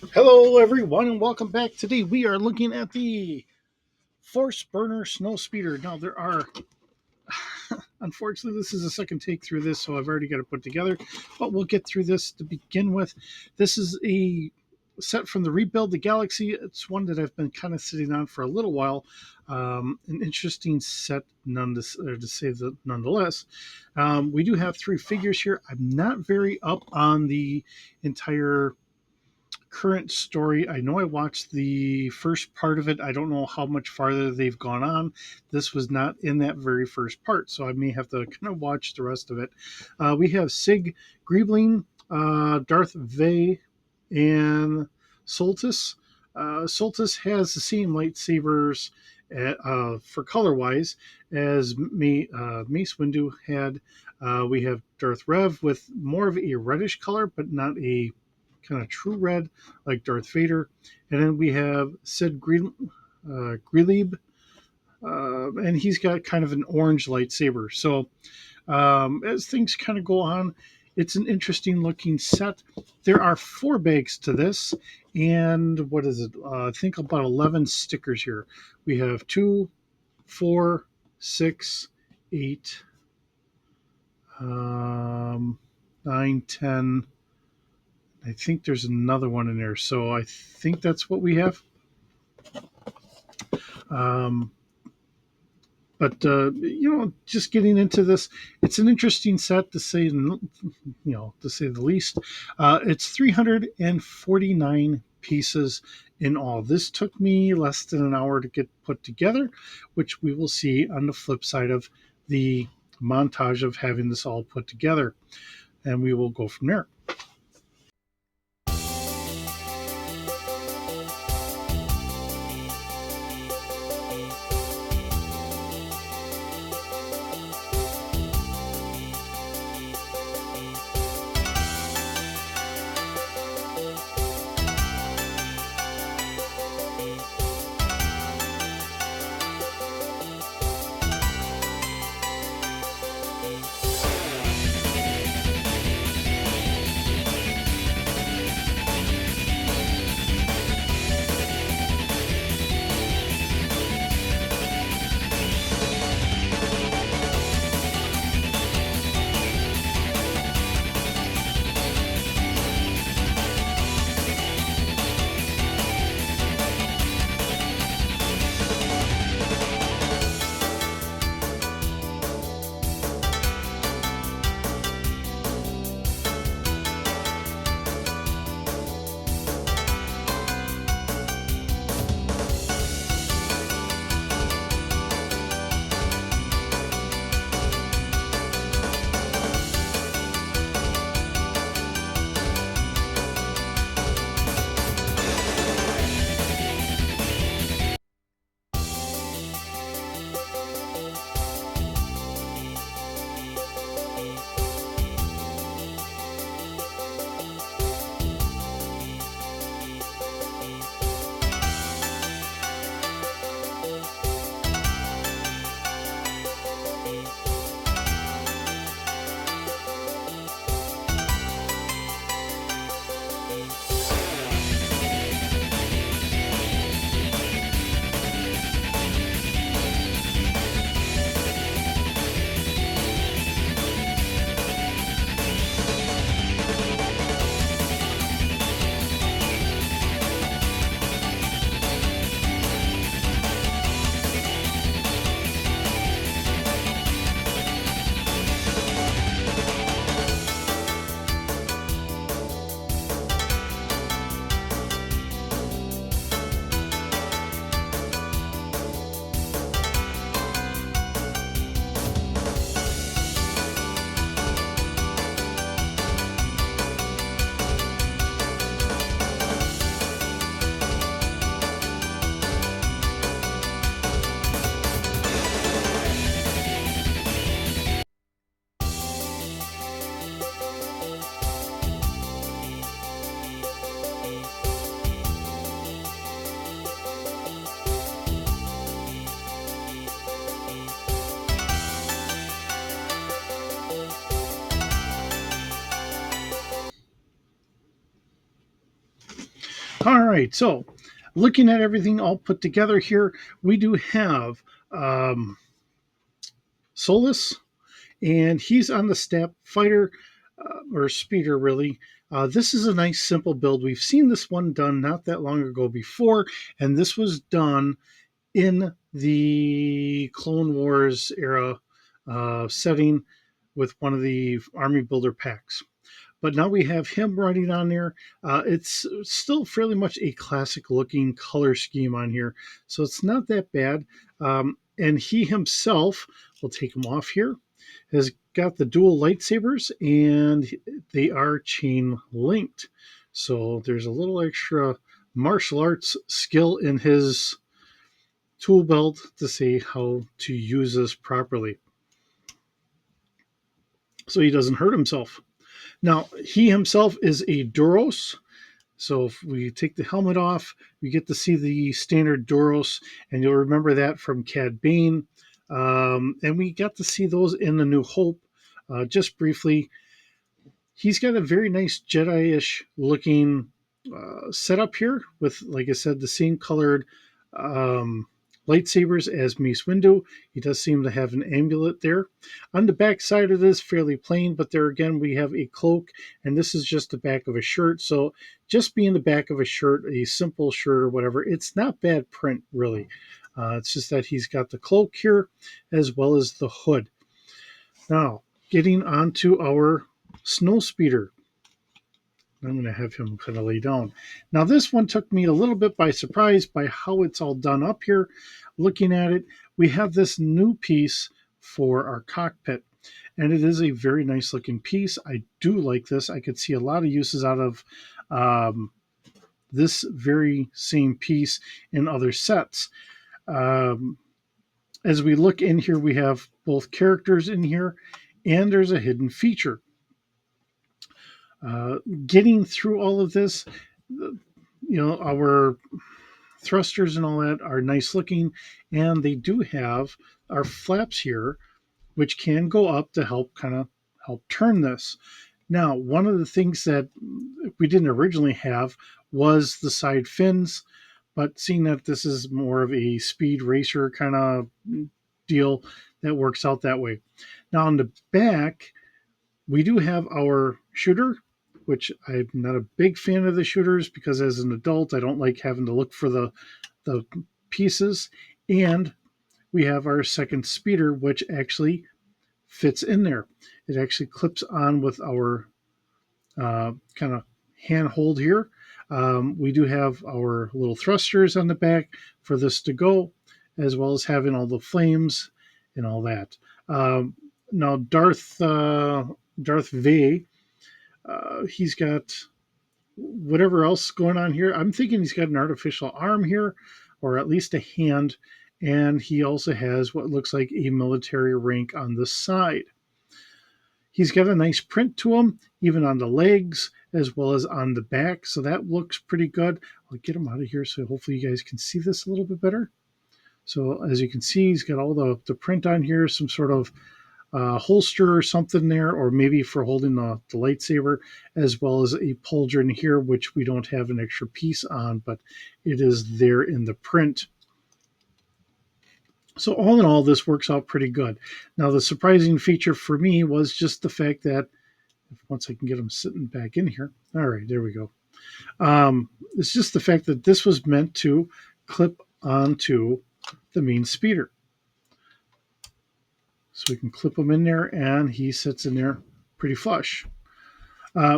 Hello, everyone, and welcome back. Today we are looking at the Force Burner Snow Speeder. Now, unfortunately, this is a second take through this, so I've already got it put together, but we'll get through this to begin with. This is a set from the Rebuild the Galaxy. It's one that I've been kind of sitting on for a little while. An interesting set, to say that nonetheless. We do have three figures here. I'm not very up on the entire current story. I know I watched the first part of it. I don't know how much farther they've gone on. This was not in that very first part, so I may have to kind of watch the rest of it. We have Sig Griebling, Darth Vey, and Soltis. Soltis has the same lightsabers for color wise as Mace Windu had. We have Darth Rev with more of a reddish color, but not a kind of true red like Darth Vader. And then we have Grelib, and he's got kind of an orange lightsaber. So as things kind of go on, it's an interesting looking set. There are four bags to this, and what is it? I think about 11 stickers here. We have 2, 4, 6, 8, 9, 10. I think there's another one in there. So I think that's what we have. Um, but just getting into this, it's an interesting set to say the least. It's 349 pieces in all. This took me less than an hour to get put together, which we will see on the flip side of the montage of having this all put together, and we will go from there. All right, so looking at everything all put together here, we do have um, Solus, and he's on the step fighter or speeder, really. This is a nice simple build. We've seen this one done not that long ago before, and this was done in the Clone Wars era setting with one of the army builder packs. But now we have him riding on there. It's still fairly much a classic looking color scheme on here, so it's not that bad. And he himself, we'll take him off here, has got the dual lightsabers and they are chain linked. So there's a little extra martial arts skill in his tool belt to see how to use this properly so he doesn't hurt himself. Now, he himself is a Duros. So if we take the helmet off, we get to see the standard Duros, and you'll remember that from Cad Bane. And we got to see those in the New Hope just briefly. He's got a very nice Jedi-ish looking setup here with, like I said, the same colored um, lightsabers as Mace Windu. He does seem to have an amulet there. On the back side of this, fairly plain, but there again we have a cloak, and this is just the back of a shirt. So just being the back of a shirt, a simple shirt or whatever, it's not bad print really. It's just that he's got the cloak here as well as the hood. Now, getting onto our snow speeder. I'm going to have him kind of lay down. Now, this one took me a little bit by surprise by how it's all done up here. Looking at it, we have this new piece for our cockpit, and it is a very nice looking piece. I do like this. I could see a lot of uses out of this very same piece in other sets. Um, as we look in here, we have both characters in here, and there's a hidden feature. Getting through all of this, our thrusters and all that are nice looking, and they do have our flaps here, which can go up to help turn this. Now, one of the things that we didn't originally have was the side fins, but seeing that this is more of a speed racer kind of deal, that works out that way. Now, on the back, we do have our shooter, which I'm not a big fan of the shooters because as an adult, I don't like having to look for the pieces. And we have our second speeder, which actually fits in there. It actually clips on with our kind of handhold here. We do have our little thrusters on the back for this to go, as well as having all the flames and all that. Now, Darth Vay, he's got whatever else going on here. I'm thinking he's got an artificial arm here, or at least a hand, and he also has what looks like a military rank on the side. He's got a nice print to him, even on the legs as well as on the back, so that looks pretty good. I'll get him out of here so hopefully you guys can see this a little bit better. So as you can see, he's got all the print on here, some sort of holster or something there, or maybe for holding the lightsaber, as well as a pauldron here, which we don't have an extra piece on, but it is there in the print. So all in all, this works out pretty good. Now, the surprising feature for me was just the fact that, once I can get him sitting back in here. All right, there we go. It's just the fact that this was meant to clip onto the main speeder. So we can clip him in there, and he sits in there pretty flush.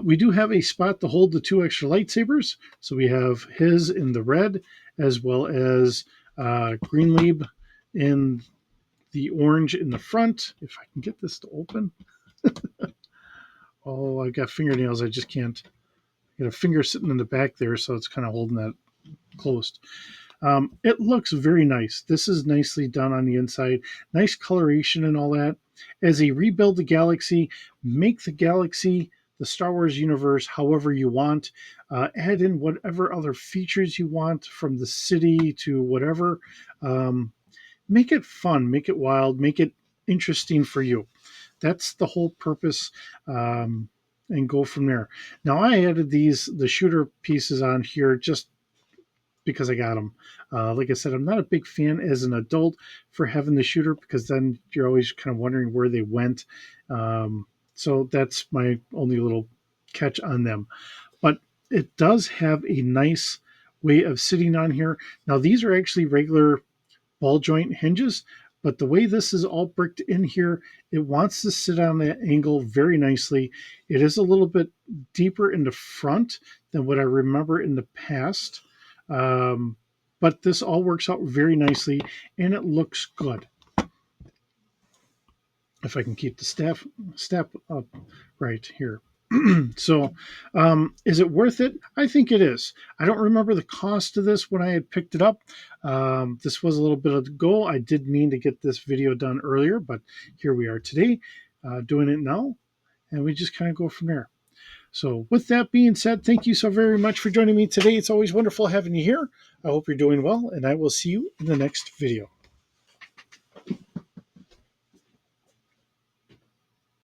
We do have a spot to hold the two extra lightsabers. So we have his in the red, as well as Greenleaf in the orange in the front. If I can get this to open. Oh, I've got fingernails. I just can't. I got a finger sitting in the back there, so it's kind of holding that closed. It looks very nice. This is nicely done on the inside. Nice coloration and all that. As a rebuild the galaxy, make the galaxy, the Star Wars universe, however you want. Add in whatever other features you want from the city to whatever. Make it fun, make it wild, make it interesting for you. That's the whole purpose. And go from there. Now I added the shooter pieces on here just because I got them. Like I said, I'm not a big fan as an adult for having the shooter because then you're always kind of wondering where they went. So that's my only little catch on them. But it does have a nice way of sitting on here. Now, these are actually regular ball joint hinges, but the way this is all bricked in here, it wants to sit on that angle very nicely. It is a little bit deeper in the front than what I remember in the past, um, but this all works out very nicely and it looks good. If I can keep the step up right here. So, is it worth it? I think it is. I don't remember the cost of this when I had picked it up. This was a little bit ago. I did mean to get this video done earlier, but here we are today, doing it now, and we just kind of go from there. So, with that being said, thank you so very much for joining me today. It's always wonderful having you here. I hope you're doing well, and I will see you in the next video.